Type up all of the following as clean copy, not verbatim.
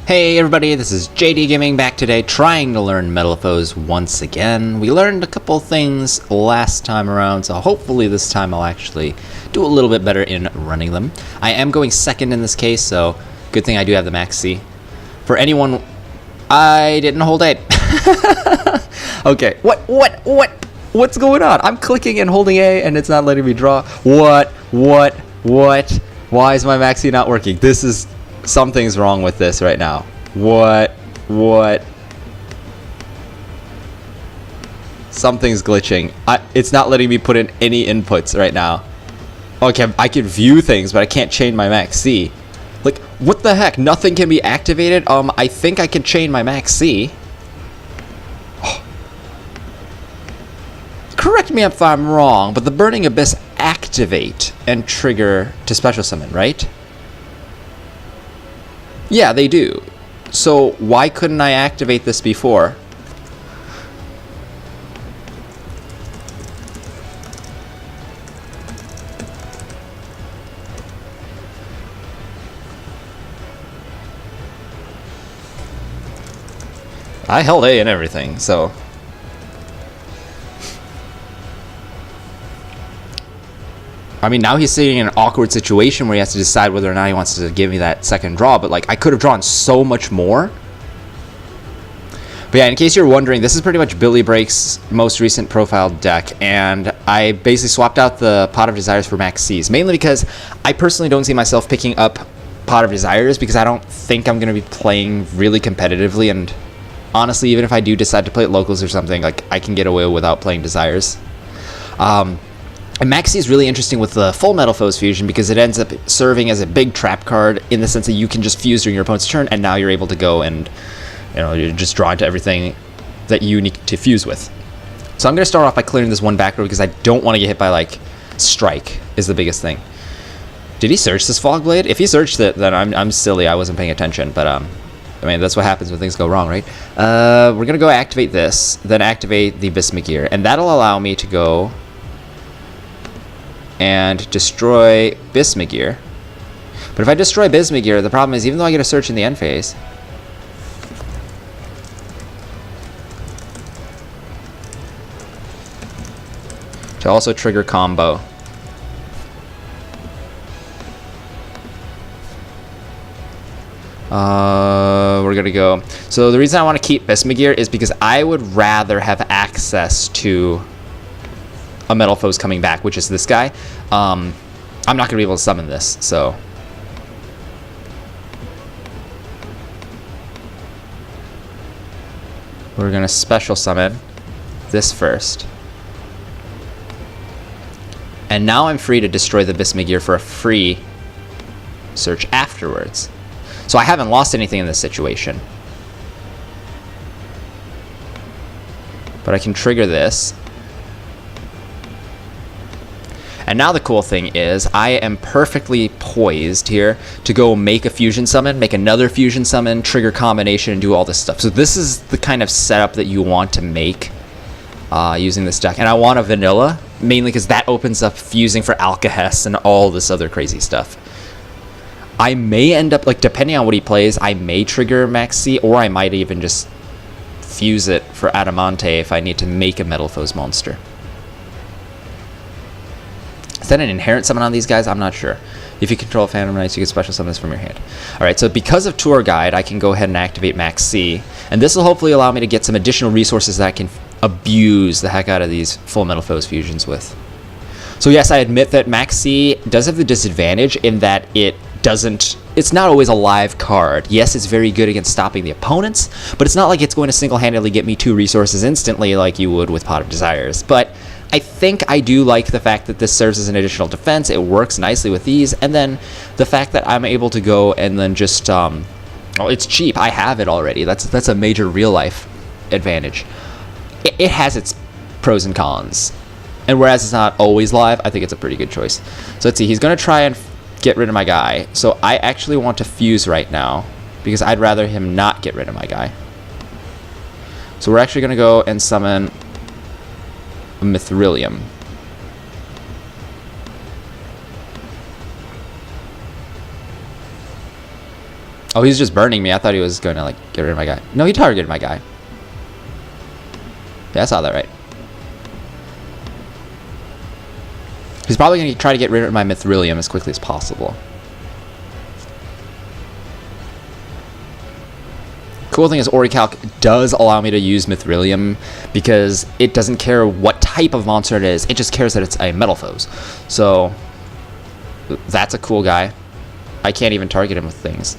Hey everybody, this is JDGaming back today, trying to learn Metalfoes once again. We learned a couple things last time around, so hopefully this time I'll actually do a little bit better in running them. I am going second in this case, so good thing I do have the max C. For anyone, I didn't hold A. Okay, what's going on? I'm clicking and holding A and it's not letting me draw. What? Why is my max C not working? Something's wrong with this right now. What? Something's glitching. It's not letting me put in any inputs right now. Okay, I can view things, but I can't change my max C. Like, what the heck? Nothing can be activated? I think I can chain my max C. Correct me if I'm wrong, but the Burning Abyss activate and trigger to special summon, right? Yeah, they do. So why couldn't I activate this before? I held A and everything, so... I mean, now he's sitting in an awkward situation where he has to decide whether or not he wants to give me that second draw, but like, I could have drawn so much more. But yeah, in case you're wondering, this is pretty much Billy Break's most recent profile deck, and I basically swapped out the Pot of Desires for Max C's, mainly because I personally don't see myself picking up Pot of Desires because I don't think I'm going to be playing really competitively, and honestly, even if I do decide to play at locals or something, like, I can get away without playing Desires. And Max C is really interesting with the full Metalfoes fusion because it ends up serving as a big trap card in the sense that you can just fuse during your opponent's turn, and now you're able to go and, you know, you just draw into everything that you need to fuse with. So I'm going to start off by clearing this one back row because I don't want to get hit by, like, Strike is the biggest thing. Did he search this Fog Blade? If he searched it, then I'm silly. I wasn't paying attention, but I mean, that's what happens when things go wrong, right? We're going to go activate this, then activate the Bismugear, and that'll allow me to go and destroy Bismugear. But if I destroy Bismugear, the problem is even though I get a search in the end phase, to also trigger combo. We're gonna go. So the reason I want to keep Bismugear is because I would rather have access to a Metalfoes coming back, which is this guy. I'm not going to be able to summon this, so... we're going to special summon this first. And now I'm free to destroy the Bismugear for a free search afterwards. So I haven't lost anything in this situation. But I can trigger this. And now the cool thing is, I am perfectly poised here to go make a fusion summon, make another fusion summon, trigger combination, and do all this stuff. So this is the kind of setup that you want to make using this deck. And I want a vanilla, mainly because that opens up fusing for Alcahest and all this other crazy stuff. I may end up, like, depending on what he plays, I may trigger Max C, or I might even just fuse it for Adamante if I need to make a Metalfoes monster. Is that an inherent summon on these guys? I'm not sure. If you control Phantom Knights, you can special summon this from your hand. Alright, so because of Tour Guide, I can go ahead and activate Max C. And this will hopefully allow me to get some additional resources that I can abuse the heck out of these full Metalfoes fusions with. So yes, I admit that Max C does have the disadvantage in that it's not always a live card. Yes, it's very good against stopping the opponents, but it's not like it's going to single-handedly get me 2 resources instantly like you would with Pot of Desires. But I think I do like the fact that this serves as an additional defense. It works nicely with these, and then the fact that I'm able to go and then just, well, it's cheap. I have it already. That's a major real-life advantage. It has its pros and cons, and whereas it's not always live, I think it's a pretty good choice. So let's see. He's going to try and get rid of my guy, so I actually want to fuse right now because I'd rather him not get rid of my guy. So we're actually going to go and summon a Mithrilium. Oh, he's just burning me. I thought he was going to, like, get rid of my guy. No, he targeted my guy. Yeah, I saw that right. He's probably going to try to get rid of my Mithrilium as quickly as possible. Cool thing is Orichalc does allow me to use Mithrilium because it doesn't care what type of monster it is. It just cares that it's a Metalfoes. So that's a cool guy. I can't even target him with things.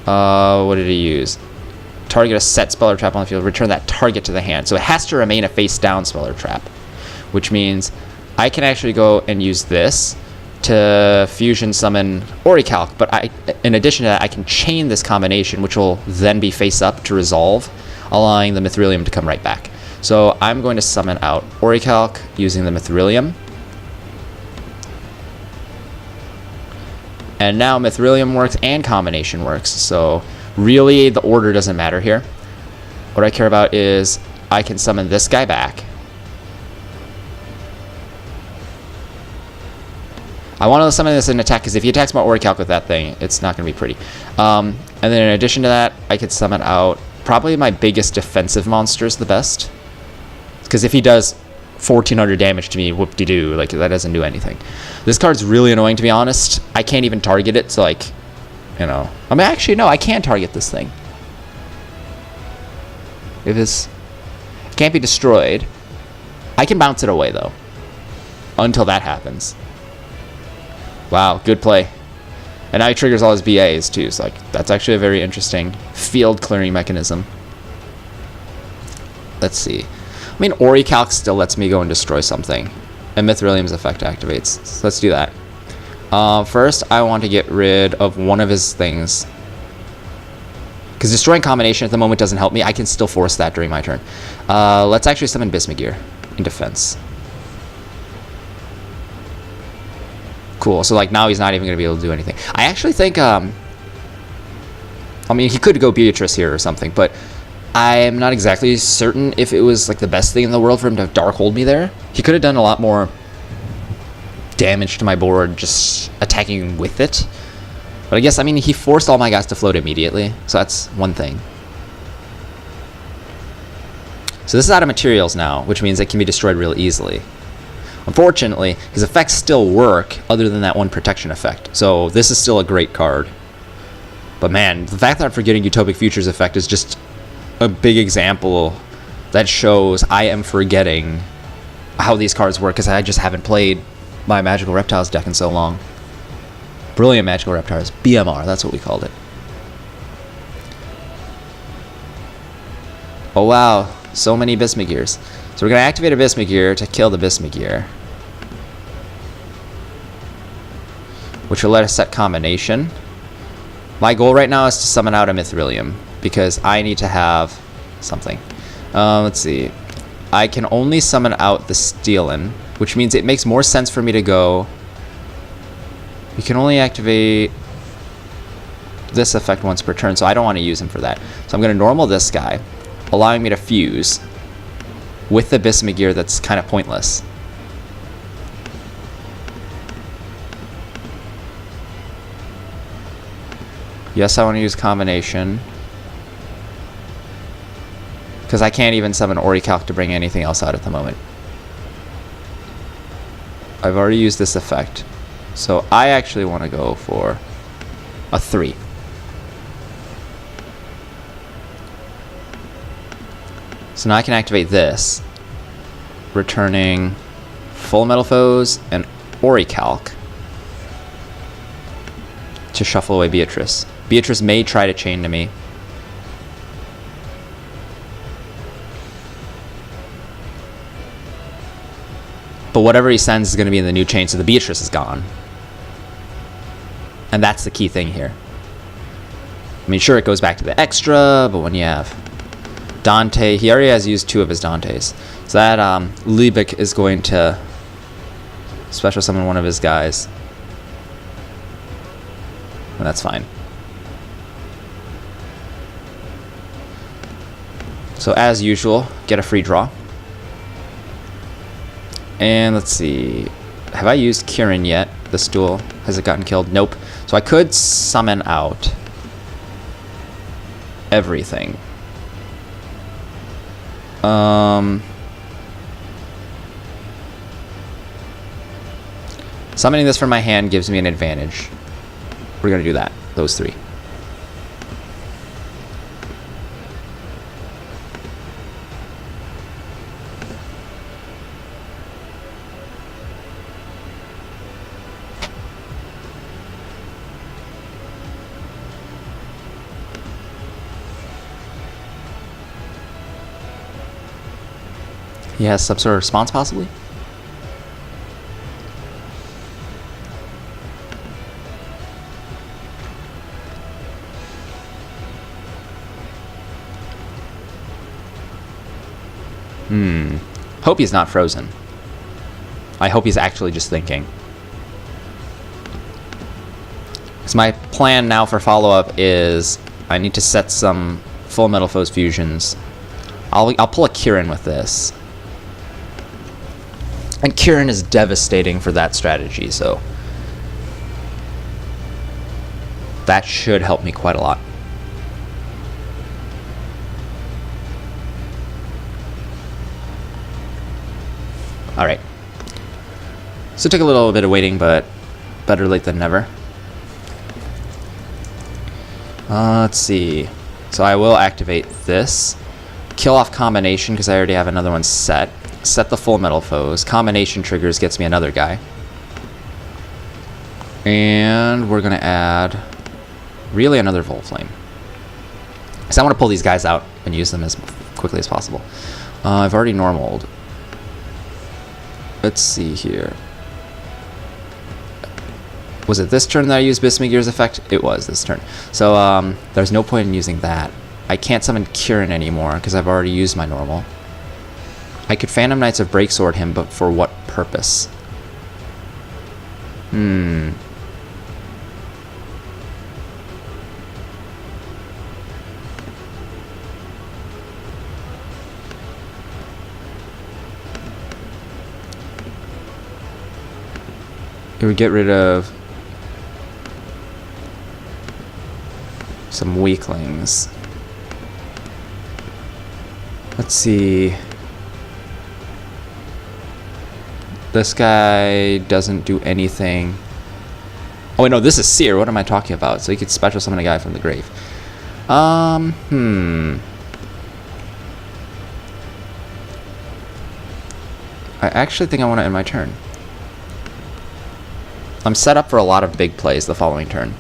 What did he use? Target a set speller trap on the field. Return that target to the hand. So it has to remain a face down speller trap, which means I can actually go and use this to fusion summon Orichalc, but in addition to that, I can chain this combination, which will then be face up to resolve, allowing the Mithrilium to come right back. So I'm going to summon out Orichalc using the Mithrilium. And now Mithrilium works and combination works, so really the order doesn't matter here. What I care about is I can summon this guy back. I want to summon this in attack because if he attacks my Orichalc with that thing, it's not going to be pretty. And then in addition to that, I could summon out probably my biggest defensive monsters the best. Because if he does 1400 damage to me, whoop-de-doo, like that doesn't do anything. This card's really annoying, to be honest. I can't even target it, so like, you know. I mean, actually, no, I can target this thing. If this can't be destroyed, I can bounce it away, though. Until that happens. Wow, good play. And now he triggers all his BAs, too, so like, that's actually a very interesting field clearing mechanism. Let's see. I mean, Orichalc still lets me go and destroy something. And Mithrilium's effect activates. So let's do that. First, I want to get rid of one of his things. Because destroying combination at the moment doesn't help me. I can still force that during my turn. Let's actually summon Bismugear in defense. Cool. So, like, now he's not even going to be able to do anything. I actually think, I mean, he could go Beatrice here or something, but I'm not exactly certain if it was like the best thing in the world for him to Darkhold me there. He could have done a lot more damage to my board just attacking with it. But I guess, I mean, he forced all my guys to float immediately, so that's one thing. So this is out of materials now, which means it can be destroyed real easily. Unfortunately, his effects still work other than that one protection effect. So this is still a great card. But man, the fact that I'm forgetting Utopic Futures effect is just a big example that shows I am forgetting how these cards work because I just haven't played my Magical Reptiles deck in so long. Brilliant Magical Reptiles, BMR, that's what we called it. Oh wow, so many Bismugears. So we're going to activate a Bismugear to kill the Bismugear, which will let us set combination. My goal right now is to summon out a Mithrilium, because I need to have something. Let's see. I can only summon out the Steelin, which means it makes more sense for me to go... You can only activate this effect once per turn, so I don't want to use him for that. So I'm going to normal this guy, allowing me to fuse with the Bismugear that's kind of pointless. Yes, I want to use combination. Because I can't even summon Orichalc to bring anything else out at the moment. I've already used this effect. So I actually want to go for a 3. So now I can activate this, returning full Metalfoes and Orichalc to shuffle away Beatrice. Beatrice may try to chain to me. But whatever he sends is going to be in the new chain, so the Beatrice is gone. And that's the key thing here. I mean, sure, it goes back to the extra, but when you have Dante, he already has used 2 of his Dantes. So that Liebig is going to special summon one of his guys. And that's fine. So as usual, get a free draw. And let's see. Have I used Kirin yet? This duel. Has it gotten killed? Nope. So I could summon out everything. Summoning this from my hand gives me an advantage. We're going to do that. Those three. He has some sort of response, possibly? Hope he's not frozen. I hope he's actually just thinking. So my plan now for follow-up is I need to set some full Metalfoes fusions. I'll pull a Kieran with this. And Kieran is devastating for that strategy, so that should help me quite a lot. All right. So it took a little bit of waiting, but better late than never. Let's see. So I will activate this. Kill off combination because I already have another one set. Set the full Metalfoes. Combination triggers gets me another guy. And we're going to add really another Volflame. So I want to pull these guys out and use them as quickly as possible. I've already normaled. Let's see here. Was it this turn that I used Bismagir's effect? It was this turn. So there's no point in using that. I can't summon Kieran anymore because I've already used my normal. I could Phantom Knights of Breaksword him, but for what purpose? It would get rid of some weaklings. Let's see. This guy doesn't do anything. Oh wait, no, this is Seer. What am I talking about? So you could special summon a guy from the grave. I actually think I want to end my turn. I'm set up for a lot of big plays the following turn.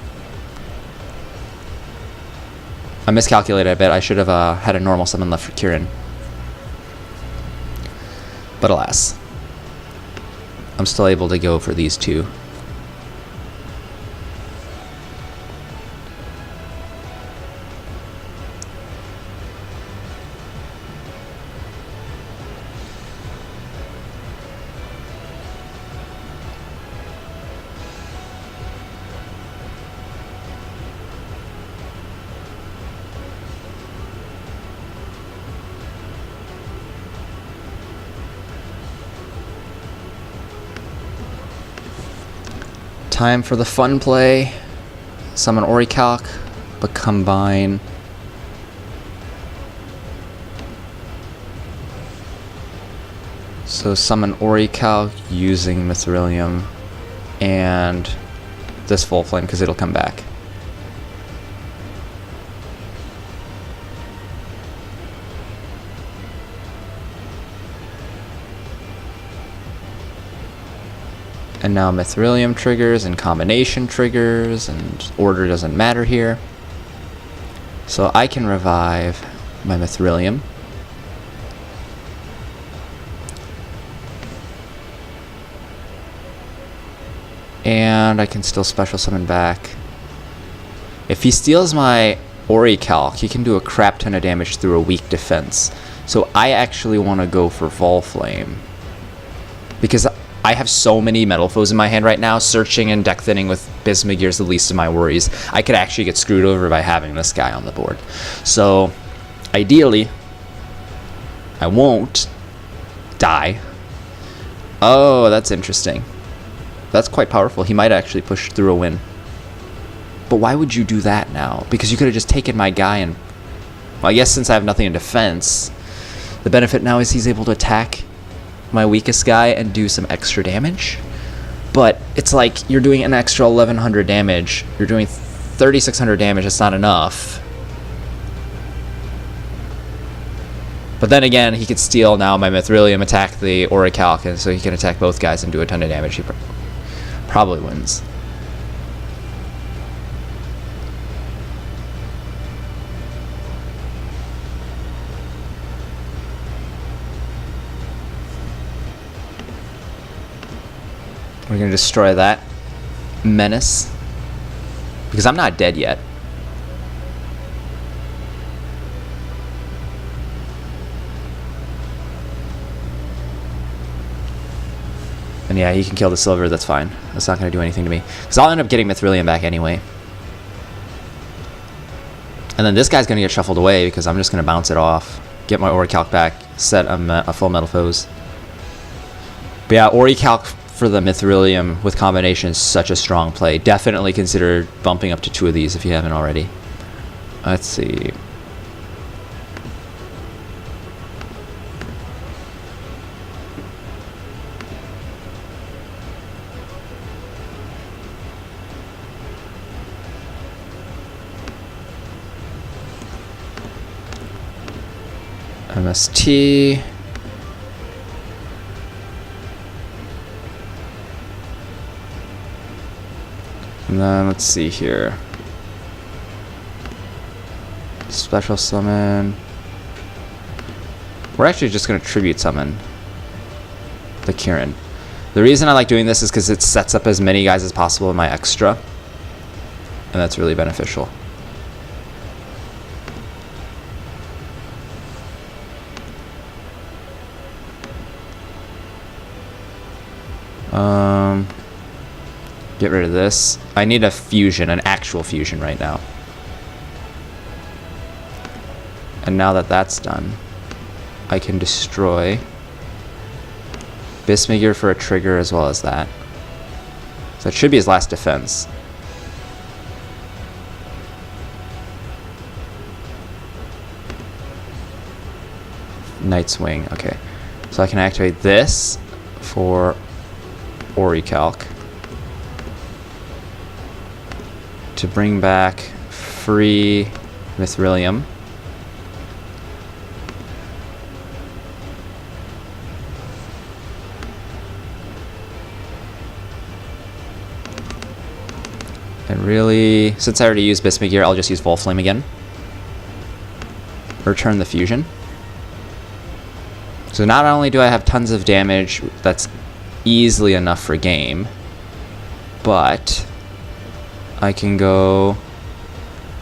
I miscalculated a bit. I should have had a normal summon left for Kieran. But alas. I'm still able to go for these two. Time for the fun play. Summon Orichalc, but combine. So summon Orichalc using Mithrilium and this Volflame because it'll come back. And now Mithrilium triggers and combination triggers, and order doesn't matter here. So I can revive my Mithrilium. And I can still special summon back. If he steals my Orichalc, he can do a crap ton of damage through a weak defense. So I actually want to go for Volflame. Because I have so many Metalfoes in my hand right now, searching and deck thinning with Bismagir is the least of my worries. I could actually get screwed over by having this guy on the board. So, ideally, I won't die. Oh, that's interesting. That's quite powerful. He might actually push through a win. But why would you do that now? Because you could have just taken my guy and Well, I guess since I have nothing in defense, the benefit now is he's able to attack my weakest guy and do some extra damage. But it's like you're doing an extra 1100 damage. You're doing 3600 damage. It's not enough. But then again, he could steal now my Mithrilium, attack the Orichalc, and so he can attack both guys and do a ton of damage. He probably wins. We're going to destroy that menace. Because I'm not dead yet. And yeah, he can kill the silver, that's fine. That's not going to do anything to me. Because I'll end up getting Mithrilium back anyway. And then this guy's going to get shuffled away because I'm just going to bounce it off. Get my Orichalc back. Set a full Metalfoes. But yeah, Orichalc for the Mithrilium with combination is such a strong play. Definitely consider bumping up to 2 of these if you haven't already. Let's see. MST. And then let's see here. Special summon. We're actually just going to tribute summon the Kieran. The reason I like doing this is because it sets up as many guys as possible in my extra. And that's really beneficial. Get rid of this. I need a fusion, an actual fusion right now. And now that that's done, I can destroy Bismugear for a trigger as well as that. So it should be his last defense. Night's Wing, okay. So I can activate this for Orichalc to bring back free Mithrilium. And really, since I already used Bismugear, I'll just use Volflame again. Return the fusion. So not only do I have tons of damage that's easily enough for game, but I can go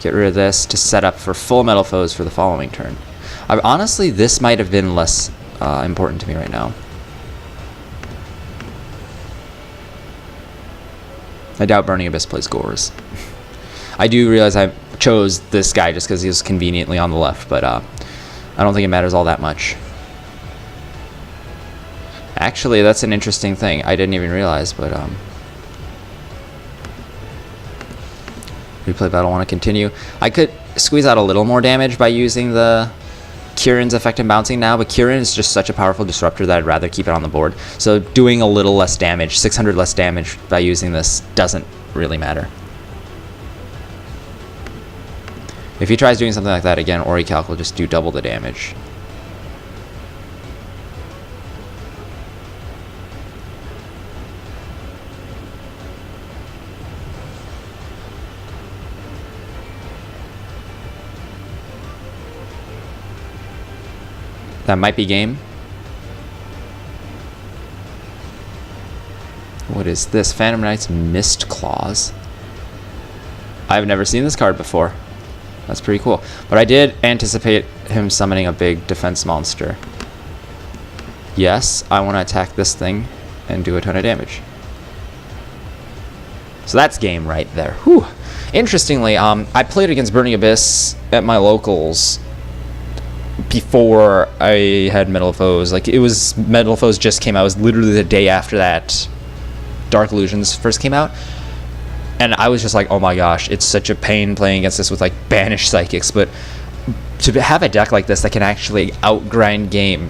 get rid of this to set up for full Metalfoes for the following turn. Honestly, this might have been less important to me right now. I doubt Burning Abyss plays Gores. I do realize I chose this guy just because he was conveniently on the left, but I don't think it matters all that much. Actually, that's an interesting thing. I didn't even realize, but replay battle, want to continue. I could squeeze out a little more damage by using the Kieran's effect and bouncing now, but Kieran is just such a powerful disruptor that I'd rather keep it on the board. So doing a little less damage, 600 less damage by using this doesn't really matter. If he tries doing something like that again, Orichalc will just do double the damage. That might be game. What is this? Phantom Knight's Mist Claws. I've never seen this card before. That's pretty cool. But I did anticipate him summoning a big defense monster. Yes, I want to attack this thing and do a ton of damage. So that's game right there. Whew. Interestingly, I played against Burning Abyss at my locals before I had Metalfoes. Like, it was, Metalfoes just came out. It was literally the day after that Dark Illusions first came out. And I was just like, oh my gosh, it's such a pain playing against this with like banished psychics. But to have a deck like this that can actually outgrind game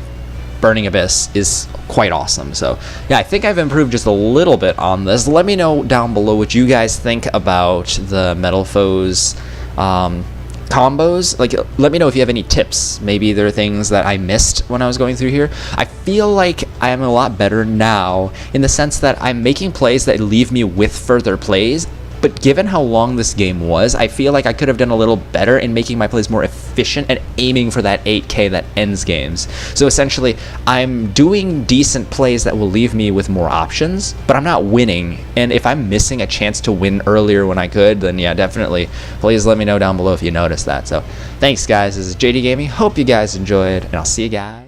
Burning Abyss is quite awesome. So yeah, I think I've improved just a little bit on this. Let me know down below what you guys think about the Metalfoes combos. Like, let me know if you have any tips. Maybe there are things that I missed when I was going through here. I feel like I am a lot better now in the sense that I'm making plays that leave me with further plays. But given how long this game was, I feel like I could have done a little better in making my plays more efficient and aiming for that 8K that ends games. So essentially, I'm doing decent plays that will leave me with more options, but I'm not winning. And if I'm missing a chance to win earlier when I could, then yeah, definitely, please let me know down below if you noticed that. So thanks, guys. This is JDGaming. Hope you guys enjoyed, and I'll see you guys.